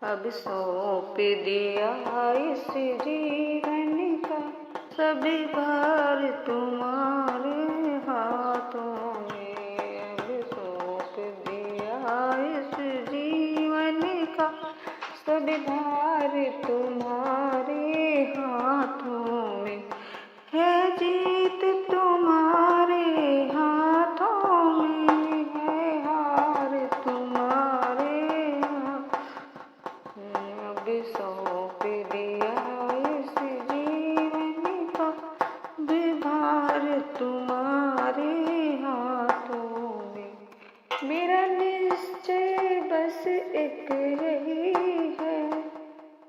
अब सौंप दिया इस जीवन का सभी भार तुम्हारे हाथों में। अब सौंप दिया इस जीवन का सभी भार तुम्हारे हाथों में। है जीत तुम्हारे हाथों में, है हार तुम्हारे हाथों में। अब सौंप दिया इस जीवन का भार तुम्हारे हाथों में। मेरा निश्चय बस एक यही है,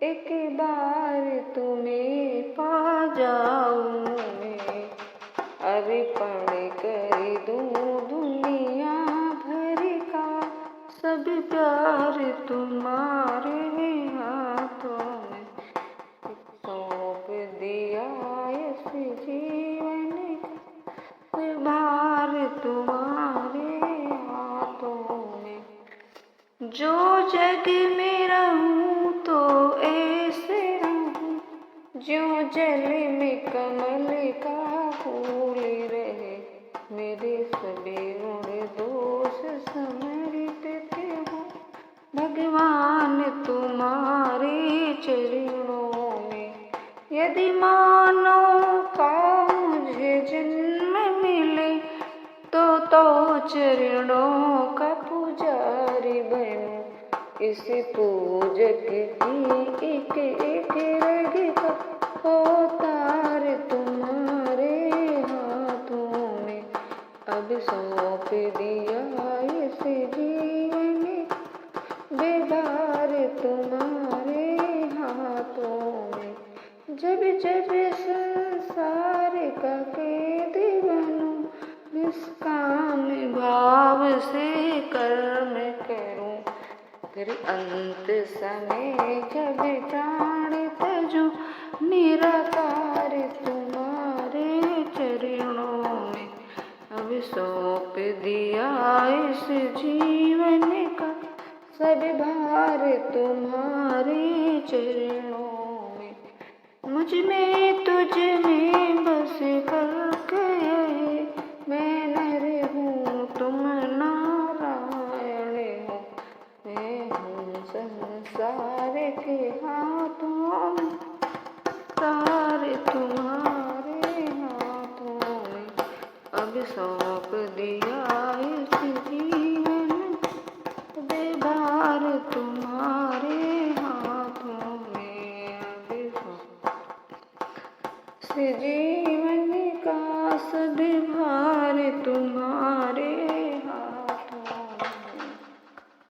एक बार तुम्हें पा जाऊं मैं। अर्पण कर दूं दुनिया भर का सब प्यार तुम्हारे हाथों में। सौंप दिया इस जीवन का भार तुम्हारे हाथों में। जो जग में रहूं तो ऐसे रहूं, ज्यों जल में कमल का फूल रहे। मेरे सभी गुण दोष समर्पित हो भगवान तुम्हारे चरणों में। यदि मानव का मुझे जन्म मिले तो चरणों का पुजारी बनूं। इस पूजक की एक एक रग का अवतार तुम्हारे हाथों में। अब सौंप दिया इस जीवन बेभार तुम्हारे हाथों में। जब जब संसार का कैद बनूं, निष्काम भाव से कर्म करूं। फिर अंत समय जब प्राण तजूं, निराकार तुम्हारे चरणों में। अब सौंप दिया इस जीवन का सब भार तुम्हारे चरणों में। मुझ में तुझ में बस फर्क है, मैं नर हूँ तुम नारायण हो। मैं हूँ संसार के हाथों में, तारे तुम्हारे हाथों में। अब सौंप दिया इस जीवन बेभार तुम्हारे हाथों में। अब सौंप जीवन का सब भार तुम्हारे